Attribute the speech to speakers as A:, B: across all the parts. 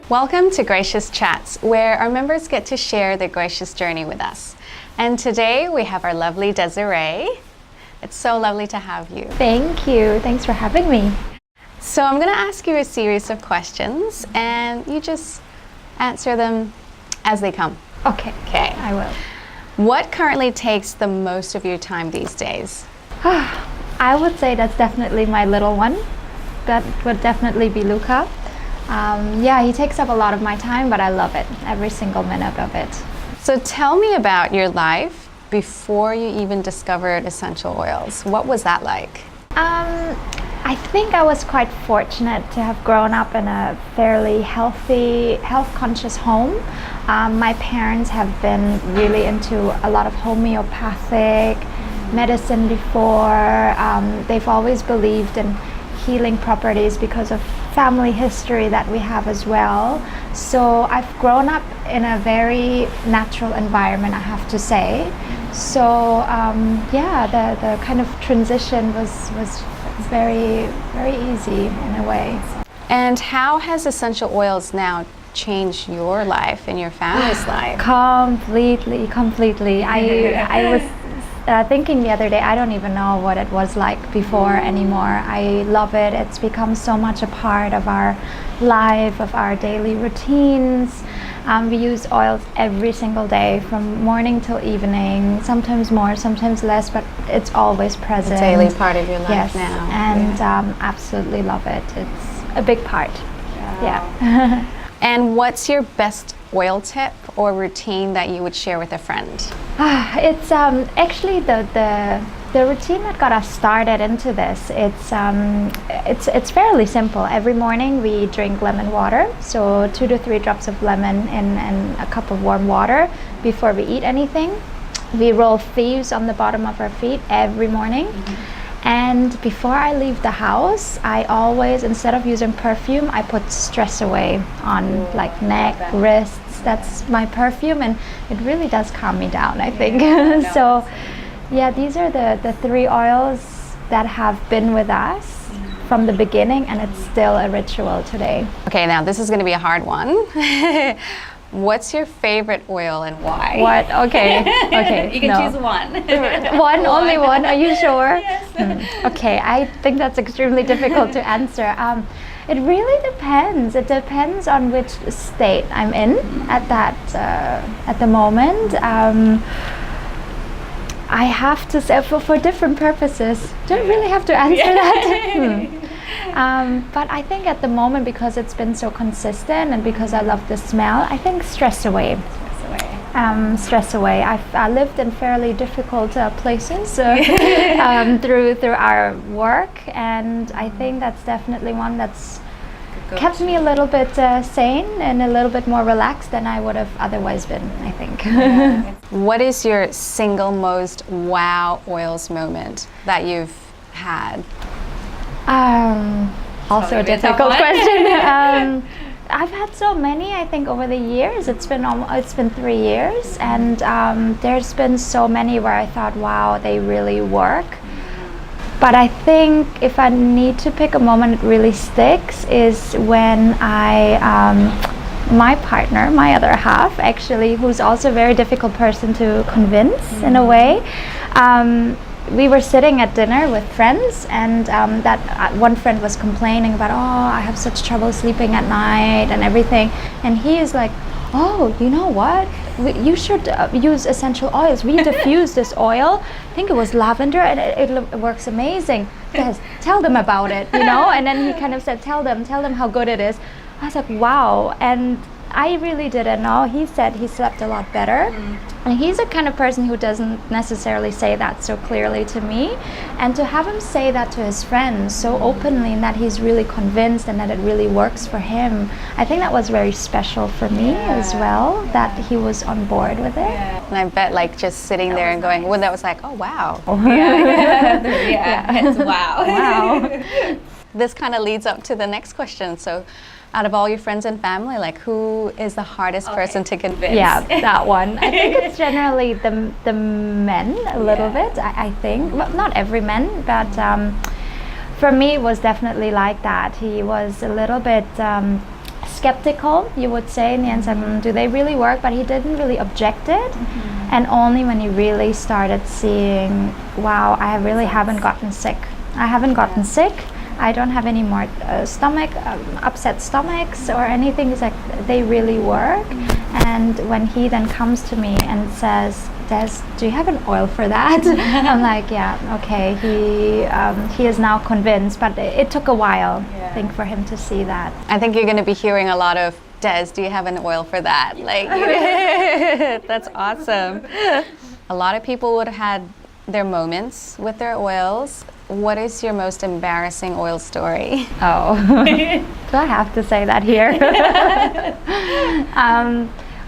A: Welcome to Gracious Chats, where our members get to share their gracious journey with us. And today we have our lovely Desiree. It's so lovely to have you.
B: Thank you. Thanks for having me.
A: So I'm going to ask you a series of questions, and you just answer them as they come.
B: Okay.
A: Okay.
B: I will.
A: What currently takes the most of your time these days?
B: I would say that's definitely my little one. That would definitely be Luca. Yeah, he takes up a lot of my time, but I love it, every single minute of it.
A: So tell me about your life before you even discovered essential oils. What was that like?
B: I think I was quite fortunate to have grown up in a fairly healthy, health-conscious home. My parents have been really into a lot of homeopathic medicine before. They've always believed in healing properties because of family history that we have as well. So I've grown up in a very natural environment, I have to say. So yeah, the kind of transition was very, very easy in a way.
A: And how has essential oils now changed your life and your family's life?
B: Completely. I was thinking the other day, I don't even know what it was like before anymore. I love it. It's become so much a part of our life, of our daily routines. We use oils every single day, from morning till evening, sometimes more, sometimes less, but it's always present.
A: A daily part of your life
B: yes,
A: now.
B: And absolutely love it. It's a big part. Yeah.
A: And what's your best oil tip or routine that you would share with a friend?
B: It's actually the routine that got us started into this. It's fairly simple. Every morning we drink lemon water, so 2 to 3 drops of lemon in a cup of warm water before we eat anything. We roll thieves on the bottom of our feet every morning. And before I leave the house, I always, instead of using perfume, I put Stress Away on, like neck, wrists. That's my perfume, and it really does calm me down, I think. So yeah, these are the 3 oils that have been with us from the beginning, and it's still a ritual today.
A: Okay, now this is going to be a hard one. What's your favorite oil and why?
B: What? Okay.
A: You can choose one.
B: One, only one. Are you sure?
A: Yes.
B: Okay, I think that's extremely difficult to answer. It really depends. It depends on which state I'm in at the moment. I have to say, for different purposes. Don't really have to answer that. But I think at the moment, because it's been so consistent and because I love the smell, I think Stress Away. Stress Away. I lived in fairly difficult places through our work, and I think that's definitely one that's kept me a little bit sane and a little bit more relaxed than I would have otherwise been, I think.
A: What is your single most wow oils moment that you've had?
B: Also a difficult question. I've had so many, I think, over the years. It's been 3 years, and there's been so many where I thought, wow, they really work. But I think if I need to pick a moment that really sticks is when my partner, my other half, actually, who's also a very difficult person to convince in a way, we were sitting at dinner with friends, and that one friend was complaining about, I have such trouble sleeping at night and everything. And he is like, oh, you know what? You should use essential oils. We diffuse this oil. I think it was lavender, and it works amazing. Yes, tell them about it, you know? And then he kind of said, tell them how good it is. I was like, wow. And I really didn't know. He said he slept a lot better. And he's the kind of person who doesn't necessarily say that so clearly to me. And to have him say that to his friends so openly, and that he's really convinced and that it really works for him, I think that was very special for me as well, that he was on board with it.
A: And I bet, like, just sitting there and going, well, that was like, oh, wow.
B: It's
A: wow.
B: Wow.
A: This kind of leads up to the next question. So out of all your friends and family, like, who is the hardest person to convince?
B: Yeah, that one. I think it's generally the men a little bit, I think. Well, not every man, but for me it was definitely like that. He was a little bit skeptical, you would say, in the end, said, do they really work? But he didn't really object it. And only when he really started seeing, wow, I really haven't gotten sick. I haven't gotten sick. I don't have any more upset stomachs or anything. It's like, they really work. And when he then comes to me and says, Des, do you have an oil for that? I'm like, yeah, okay. He is now convinced, but it took a while, I think, for him to see that.
A: I think you're going to be hearing a lot of, Des, do you have an oil for that? Like, that's awesome. A lot of people would have had their moments with their oils. What is your most embarrassing oil story?
B: Oh, do I have to say that here?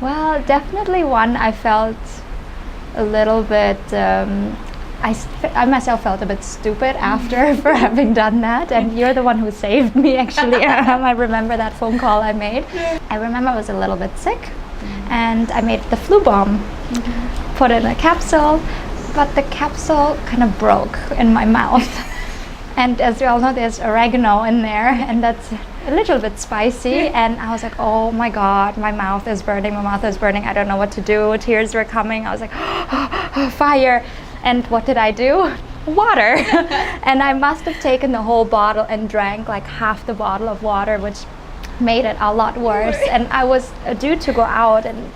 B: Well, definitely one I felt a little bit, I myself felt a bit stupid after for having done that, and you're the one who saved me actually. I remember that phone call I made. I remember I was a little bit sick, and I made the flu bomb, put it in a capsule, but the capsule kind of broke in my mouth. And as you all know, there's oregano in there, and that's a little bit spicy. And I was like, oh my God, my mouth is burning, I don't know what to do. Tears were coming. I was like, fire. And what did I do? Water. And I must have taken the whole bottle and drank like half the bottle of water, which made it a lot worse. And I was due to go out, and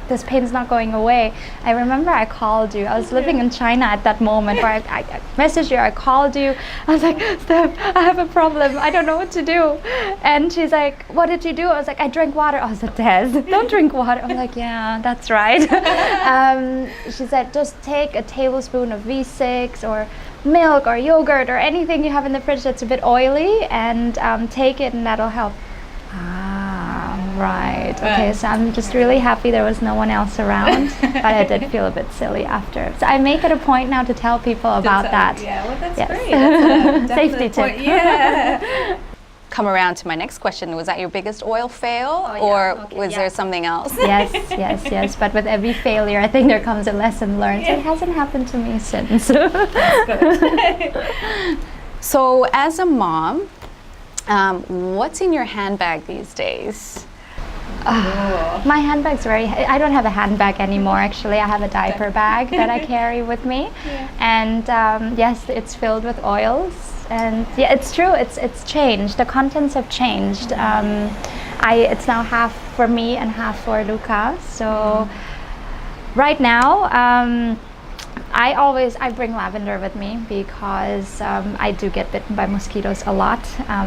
B: this pain's not going away. I remember I called you. I was living in China at that moment where I messaged you, I called you. I was like, Steph, I have a problem. I don't know what to do. And she's like, what did you do? I was like, I drank water. I was like, Des, don't drink water. I was like, yeah, that's right. She said, just take a tablespoon of V6 or milk or yogurt or anything you have in the fridge that's a bit oily, and take it, and that'll help. Right. Okay. So I'm just really happy there was no one else around, but I did feel a bit silly after. So I make it a point now to tell people about that.
C: Yeah. Well, that's
B: yes.
C: great. That's a
B: Safety
C: point.
B: tip.
C: Yeah.
A: Come around to my next question. Was that your biggest oil fail, or was there something else?
B: Yes. But with every failure, I think there comes a lesson learned. So it hasn't happened to me since.
A: So, as a mom, what's in your handbag these days?
B: My handbag's I don't have a handbag anymore, actually. I have a diaper bag that I carry with me. And yes, it's filled with oils. And yeah, it's true, it's changed. The contents have changed. It's now half for me and half for Luca. So right now, I bring lavender with me because I do get bitten by mosquitoes a lot,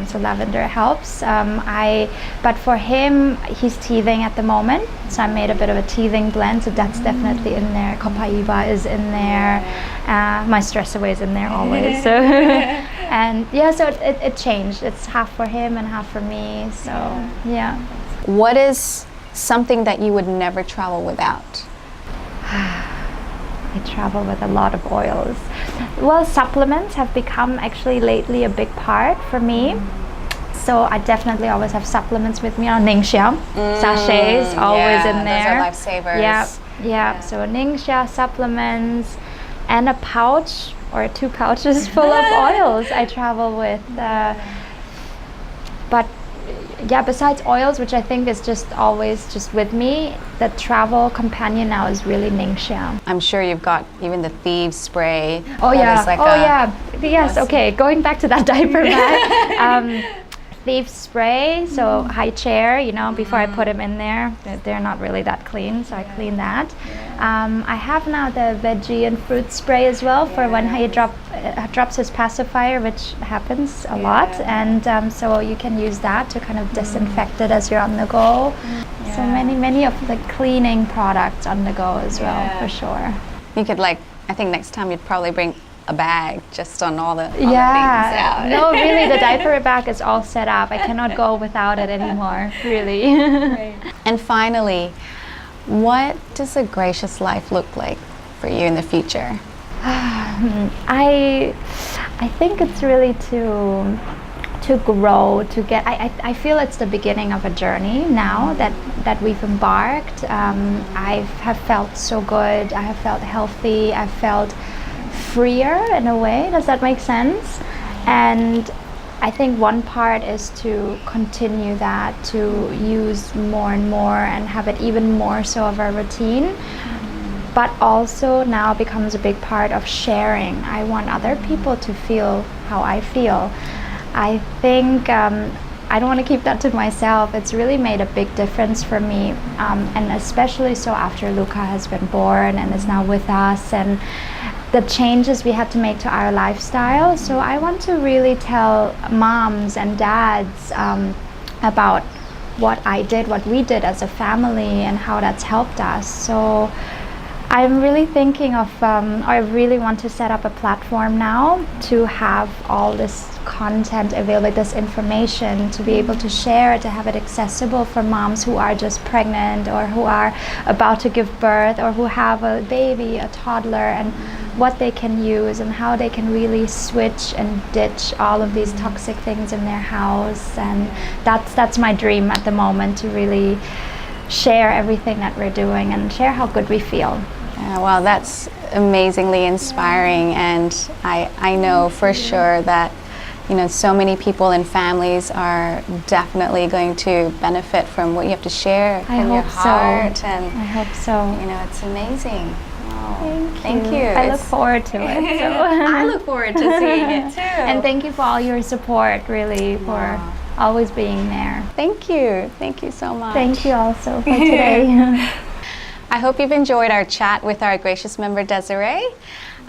B: so lavender helps. But for him, he's teething at the moment, so I made a bit of a teething blend, so that's definitely in there. Copaiba is in there, my stress away is in there always. So and yeah, so it changed. It's half for him and half for me. So yeah.
A: What is something that you would never travel without?
B: I travel with a lot of oils. Well, supplements have become actually lately a big part for me. So I definitely always have supplements with me. Ningxia sachets always in there.
A: Those are lifesavers.
B: Yeah. So ningxia supplements and a pouch or 2 pouches full of oils I travel with. But yeah, besides oils, which I think is just always just with me, the travel companion now is really ningxia.
A: I'm sure you've got even the thieves spray.
B: Oh yeah. Yes. Okay. Going back to that diaper bag. Thieves spray, so high chair, before I put them in there. They're not really that clean, so I clean that. I have now the veggie and fruit spray as well for when he drops his pacifier, which happens a lot, and so you can use that to kind of disinfect it as you're on the go. So many of the cleaning products on the go as well, for sure.
A: You could I think next time you'd probably bring a bag just on all the things.
B: No, really, the diaper bag is all set up. I cannot go without it anymore, really.
A: And finally, what does a gracious life look like for you in the future?
B: I think it's really to grow, to get. I feel it's the beginning of a journey now that we've embarked. I have felt so good. I have felt healthy. I felt freer in a way. Does that make sense? And I think one part is to continue that, to use more and more and have it even more so of a routine. But also now becomes a big part of sharing. I want other people to feel how I feel. I think I don't want to keep that to myself. It's really made a big difference for me, and especially so after Luca has been born and is now with us, and the changes we had to make to our lifestyle. So I want to really tell moms and dads about what I did, what we did as a family, and how that's helped us. So I'm really thinking of, I really want to set up a platform now to have all this content available, this information to be able to share, to have it accessible for moms who are just pregnant or who are about to give birth or who have a baby, a toddler, and what they can use and how they can really switch and ditch all of these toxic things in their house. And that's my dream at the moment, to really share everything that we're doing and share how good we feel.
A: Well, that's amazingly inspiring, and I know for sure that so many people and families are definitely going to benefit from what you have to share from your heart. And
B: I hope so.
A: It's amazing. Wow.
B: Thank you. I look forward to it. So.
A: I look forward to seeing it too.
B: And thank you for all your support, really, for always being there.
A: Thank you. Thank you so much.
B: Thank you also for today.
A: I hope you've enjoyed our chat with our gracious member Desiree.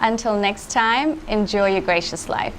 A: Until next time, enjoy your gracious life.